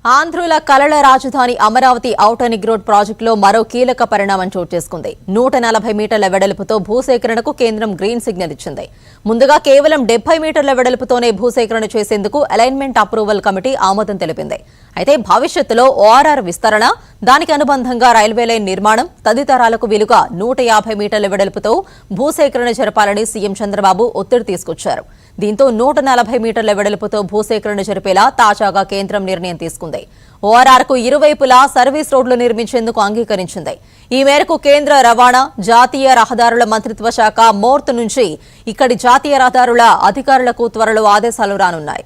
ఆంధ్రుల కలల రాజధాని అమరావతి ఔటర్ రింగ్ రోడ్ ప్రాజెక్టులో మరో కీలక పరిణామం చోటు చేసుకుంది. 140 మీటర్ల వెడల్పుతో భూసేకరణకు కేంద్రం గ్రీన్ సిగ్నల్ ఇచ్చింది. ముందుగా కేవలం 70 మీటర్ల వెడల్పుతోనే భూసేకరణ చేసేందుకు అలైన్మెంట్ అప్రూవల్ కమిటీ ఆమోదం తెలిపింది. అయితే భవిష్యత్తులో ఓఆర్ఆర్ విస్తరణ, దానికి అనుబంధంగా రైల్వే లైన్ నిర్మాణం తదితరాలకు వీలుగా 150 మీటర్ల వెడల్పుతో భూసేకరణ జరపాలని సీఎం చంద్రబాబు ఒత్తిడి తీసుకొచ్చారు. దీంతో 140 మీటర్ల వెడల్పుతో భూసేకరణ జరిపేలా తాజాగా కేంద్రం నిర్ణయం తీసుకుంది. ఓఆర్ఆర్ కు ఇరువైపులా సర్వీస్ రోడ్లు నిర్మించేందుకు అంగీకరించింది. ఈ మేరకు కేంద్ర రవాణా, జాతీయ రహదారుల మంత్రిత్వ శాఖ మోర్త్ నుంచి ఇక్కడి జాతీయ రహదారుల అధికారులకు త్వరలో ఆదేశాలు రానున్నాయి.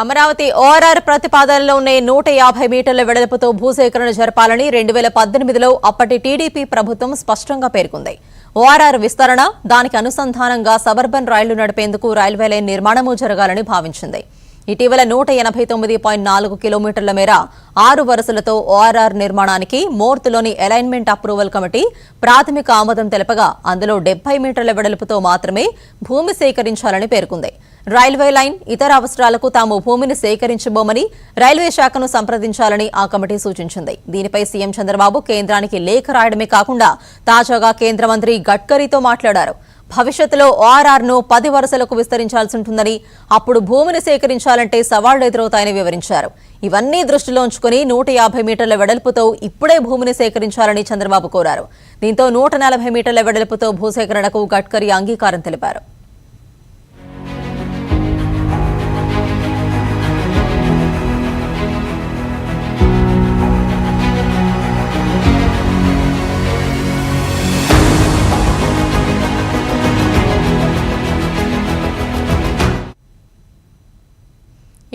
అమరావతి ఓఆర్ఆర్ ప్రతిపాదనలోనే 150 మీటర్ల వెడల్పుతో భూసేకరణ జరపాలని 2018లో అప్పటి టీడీపీ ప్రభుత్వం స్పష్టంగా పేర్కొంది. ఓఆర్ఆర్ విస్తరణ, దానికి అనుసంధానంగా సబర్బన్ రైళ్లు నడిపేందుకు రైల్వే లైన్ నిర్మాణమూ జరగాలని భావించింది. ఇటీవల 189.4 కిలోమీటర్ల మేర 6 వరుసలతో ఓఆర్ఆర్ నిర్మాణానికి మోర్త్లోని అలైన్మెంట్ అప్రూవల్ కమిటీ ప్రాథమిక ఆమోదం తెలపగా అందులో 70 మీటర్ల వెడల్పుతో మాత్రమే భూమి సేకరించాలని పేర్కొంది. రైల్వే లైన్, ఇతర అవసరాలకు తాము భూమిని సేకరించబోమని రైల్వే శాఖను సంప్రదించాలని ఆ కమిటీ సూచించింది. దీనిపై సీఎం చంద్రబాబు కేంద్రానికి లేఖ రాయడమే కాకుండా తాజాగా కేంద్ర మంత్రి గడ్కరీతో మాట్లాడారు. భవిష్యత్తులో ఓఆర్ఆర్ ను 10 వరుసలకు విస్తరించాల్సి ఉంటుందని, అప్పుడు భూమిని సేకరించాలంటే సవాళ్లు ఎదురవుతాయని వివరించారు. ఇవన్నీ దృష్టిలో ఉంచుకుని 150 మీటర్ల వెడల్పుతో ఇప్పుడే భూమిని సేకరించాలని చంద్రబాబు కోరారు. దీంతో 140 మీటర్ల వెడల్పుతో భూసేకరణకు గడ్కరీ అంగీకారం తెలిపారు.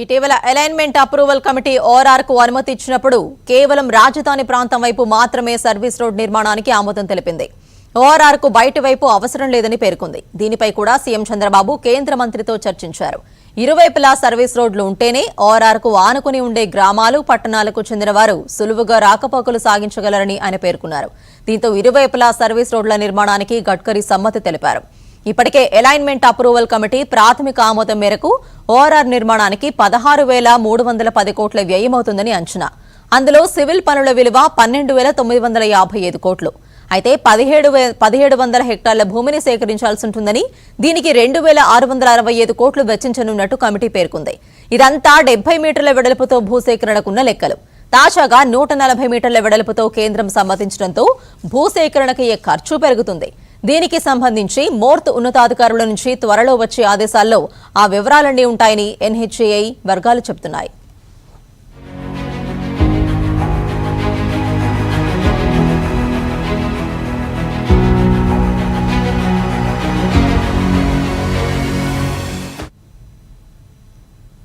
ఇటీవల అలైన్మెంట్ అప్రూవల్ కమిటీ ఓఆర్ఆర్ కు అనుమతి ఇచ్చినప్పుడు కేవలం రాజధాని ప్రాంతం వైపు మాత్రమే సర్వీస్ రోడ్ నిర్మాణానికి ఆమోదం తెలిపింది. ఓఆర్ఆర్ కు బయటి వైపు అవసరం లేదని పేర్కొంది. దీనిపై కూడా సీఎం చంద్రబాబు కేంద్ర మంత్రితో చర్చించారు. ఇరువైపులా సర్వీస్ రోడ్లు ఉంటేనే ఓఆర్ఆర్ కు ఆనుకుని ఉండే గ్రామాలు, పట్టణాలకు చెందిన వారు సులువుగా రాకపోకలు సాగించగలరని ఆయన పేర్కొన్నారు. దీంతో ఇరువైపులా సర్వీస్ రోడ్ల నిర్మాణానికి గడ్కరీ సమ్మతి తెలిపారు. ఇప్పటికే అలైన్మెంట్ అప్రూవల్ కమిటీ ప్రాథమిక ఆమోదం మేరకు ఓఆర్ఆర్ నిర్మాణానికి 16,310 కోట్ల వ్యయమవుతుందని అంచనా. అందులో సివిల్ పనుల విలువ 12,955 కోట్లు. అయితే 1700 హెక్టార్ల భూమిని సేకరించాల్సి ఉంటుందని, దీనికి 2,665 కోట్లు వెచ్చించనున్నట్టు కమిటీ పేర్కొంది. ఇదంతా 70 మీటర్ల వెడల్పుతో భూసేకరణకున్న లెక్కలు. తాజాగా 140 మీటర్ల వెడల్పుతో కేంద్రం సమ్మతించడంతో భూసేకరణకి ఖర్చు పెరుగుతుంది. దీనికి సంబంధించి మోర్త్ ఉన్నతాధికారుల నుంచి త్వరలో వచ్చే ఆదేశాల్లో ఆ వివరాలన్నీ ఉంటాయని ఎన్హెచ్ఏఐ వర్గాలు చెబుతున్నాయి.